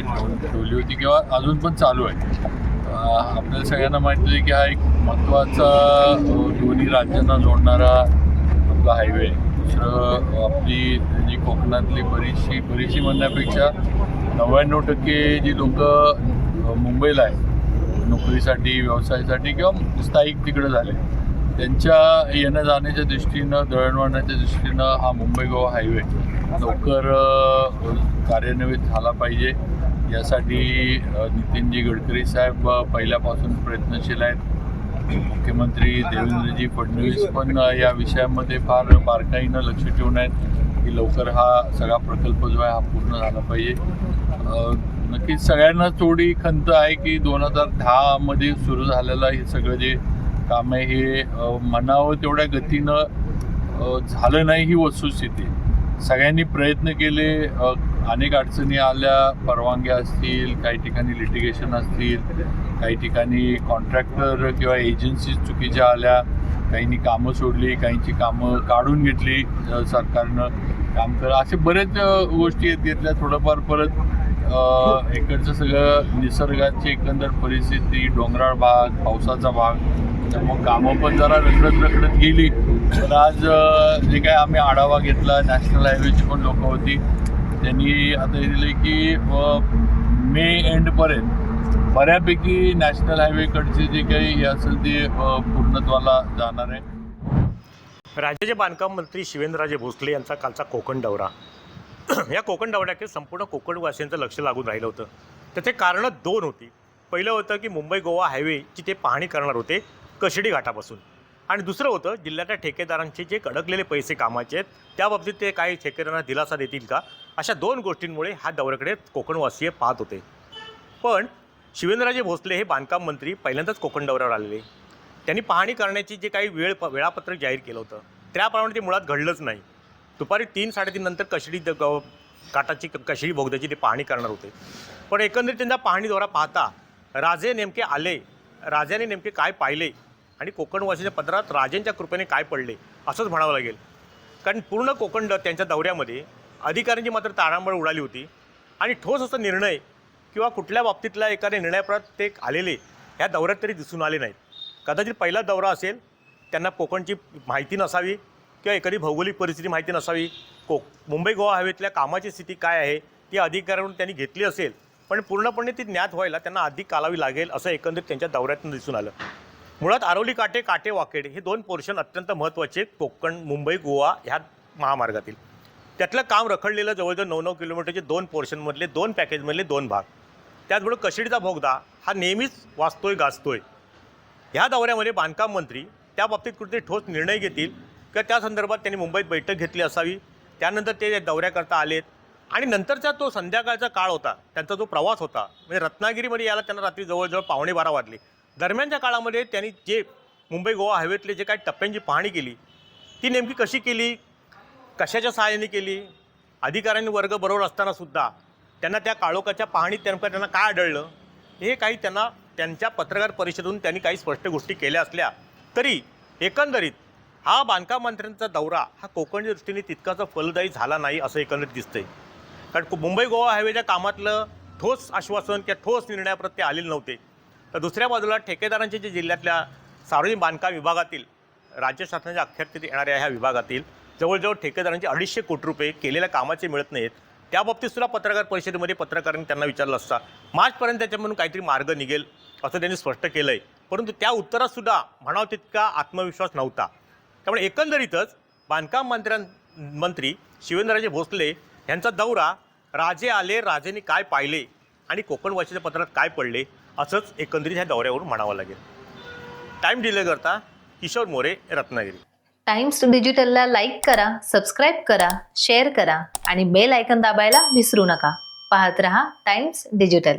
ठेवली होती किंवा अजून पण चालू आहे. आपल्याला सगळ्यांना माहिती आहे की हा एक महत्त्वाचा दोन्ही राज्यांना जोडणारा आपला हायवे आहे. दुसरं आपली जी कोकणातली बरीचशी म्हणण्यापेक्षा 99% जी लोक मुंबईला आहे नोकरीसाठी, व्यवसायासाठी किंवा स्थायिक तिकडे झाले, त्यांच्या येण्या जाण्याच्या दृष्टीनं, दळणवळणाच्या दृष्टीनं हा मुंबई गोवा हायवे लवकर कार्यान्वित झाला पाहिजे. यासाठी नितीनजी गडकरी साहेब पहिल्यापासून प्रयत्नशील आहेत. मुख्यमंत्री देवेंद्रजी फडणवीस पण या विषयामध्ये फार बारकाईनं लक्ष ठेवून आहेत की लवकर हा सगळा प्रकल्प जो आहे हा पूर्ण झाला पाहिजे. नक्कीच सगळ्यांना थोडी खंत आहे की 2010मध्ये सुरू झालेलं हे सगळं जे काम आहे हे म्हणावं तेवढ्या गतीनं झालं नाही, ही वस्तुस्थिती. सगळ्यांनी प्रयत्न केले, अनेक अडचणी आल्या, परवानग्या असतील, काही ठिकाणी लिटिगेशन असतील, काही ठिकाणी कॉन्ट्रॅक्टर किंवा एजन्सीज चुकीच्या आल्या, काहींनी कामं सोडली, काहींची कामं काढून घेतली सरकारनं काम करा, असे बरेच गोष्टी घेतल्या. थोडंफार परत इकडचं सगळं निसर्गाची एकंदर परिस्थिती, डोंगराळ भाग, पावसाचा भाग, तर मग कामं पण जरा रखडत गेली. तर आज जे काय आम्ही आढावा घेतला, नॅशनल हायवेची पण लोकं होती, त्यांनी आता दिले की मे एंडपर्यंत बऱ्यापैकी नॅशनल हायवेकडचे जे काही हे असेल ते पूर्णत्वाला जाणार आहे. राज्याचे बांधकाम मंत्री शिवेंद्रराजे भोसले यांचा कालचा कोकण दौरा. या कोकण दौऱ्याकडे संपूर्ण कोकणवासियांचं लक्ष लागून राहिलं होतं. त्याचे कारणं दोन होती. पहिलं होतं की मुंबई गोवा हायवेची ते पाहणी करणार होते कशिडी घाटापासून, आणि दुसरं होतं जिल्ह्यातल्या ठेकेदारांचे जे अडकलेले पैसे कामाचे आहेत त्याबाबतीत ते काही ठेकेदारांना दिलासा देतील का, अशा दोन गोष्टींमुळे हा दौऱ्याकडे कोकणवासीय पाहत होते. पण शिवेंद्रराजे भोसले हे बांधकाम मंत्री पहिल्यांदाच कोकण दौऱ्यावर आलेले. त्यांनी पाहणी करण्याची जे काही वेळापत्रक जाहीर केलं होतं त्याप्रमाणे ते मुळात घडलंच नाही. दुपारी 3-3:30 नंतर कशिडी घाटाची कशिडी बोगद्याची ते पाहणी करणार होते. पण एकंदरीत त्यांचा पाहणी दौरा पाहता राजे नेमके आले, राजाने नेमके काय पाहिले आणि कोकणवासीच्या पदरात राजांच्या कृपेने काय पडले असंच म्हणावं लागेल. कारण पूर्ण कोकण त्यांच्या दौऱ्यामध्ये अधिकाऱ्यांची मात्र तारांबळ उडाली होती आणि ठोस असा निर्णय किंवा कुठल्या बाबतीतल्या एखाद्या निर्णयाप्रत ते आलेले ह्या दौऱ्यात तरी दिसून आले नाहीत. कदाचित पहिला दौरा असेल, त्यांना कोकणची माहिती नसावी किंवा एखादी भौगोलिक परिस्थिती माहिती नसावी, मुंबई गोवा हायवेतल्या कामाची स्थिती काय आहे ती अधिकाऱ्यांकडून त्यांनी घेतली असेल, पण पूर्णपणे ती ज्ञात व्हायला त्यांना अधिक कालावधी लागेल असं एकंदरीत त्यांच्या दौऱ्यातून दिसून आलं. मुळात आरवली काटे वाकेड हे दोन पोर्शन अत्यंत महत्त्वाचे कोकण मुंबई गोवा ह्या महामार्गातील. त्यातलं काम रखडलेलं जवळजवळ 9-9 किलोमीटरचे 2 पोर्शनमधले 2 पॅकेजमधले 2 भाग. त्याचबरोबर कशिडीचा बोगदा हा नेहमीच वाचतोय गाजतोय. ह्या दौऱ्यामध्ये बांधकाम मंत्री त्या बाबतीत कुठेतरी ठोस निर्णय घेतील किंवा त्या संदर्भात त्यांनी मुंबईत बैठक घेतली असावी. त्यानंतर ते दौऱ्याकरता आलेत आणि नंतरचा तो संध्याकाळचा काळ होता, त्यांचा जो प्रवास होता, म्हणजे रत्नागिरीमध्ये यायला त्यांना रात्री जवळजवळ 11:15 वाजले. दरम्यानच्या काळामध्ये त्यांनी जे मुंबई गोवा हायवेतले जे काही टप्प्यांची पाहणी केली ती नेमकी कशी केली, कशाच्या सहाय्याने केली, अधिकाऱ्यांनी वर्ग बरोबर असतानासुद्धा त्यांना त्या काळोखाच्या पाहणीत त्यांना काय आढळलं, हे काही त्यांना त्यांच्या पत्रकार परिषदेतून त्यांनी काही स्पष्ट गोष्टी केल्या असल्या तरी एकंदरीत हा बांधकाम मंत्र्यांचा दौरा हा कोकणच्या दृष्टीने तितकासा फलदायी झाला नाही असं एकंदरीत दिसतंय. कारण मुंबई गोवा हायवेच्या कामातलं ठोस आश्वासन किंवा ठोस निर्णयाप्रत ते आलेले नव्हते. तर दुसऱ्या बाजूला ठेकेदारांचे जे जिल्ह्यातल्या सार्वजनिक बांधकाम विभागातील राज्य शासनाच्या अखत्यारीत येणाऱ्या ह्या विभागातील जवळजवळ ठेकेदारांचे 250 कोटी रुपये केलेल्या कामाचे मिळत नाहीत. त्या बाबतीत सुद्धा पत्रकार परिषदेमध्ये पत्रकारांनी त्यांना विचारलं असता मार्चपर्यंत त्याच्यामधून काहीतरी मार्ग निघेल असं त्यांनी स्पष्ट केलं आहे. परंतु त्या उत्तरात सुद्धा म्हणावं तितका आत्मविश्वास नव्हता. त्यामुळे एकंदरीतच बांधकाम मंत्री शिवेंद्रराजे भोसले यांचा दौरा राजे आले, राजेंनी काय पाहिले आणि कोकणवासीच्या पत्रात काय पडले असंच एकंदरीत ह्या दौऱ्यावरून म्हणावं लागेल. टाइम डिले करता किशोर मोरे, रत्नागिरी. टाइम्स डिजिटलला लाईक करा, सबस्क्राईब करा, शेअर करा आणि बेल आयकॉन दाबायला विसरू नका. पाहत रहा टाइम्स डिजिटल.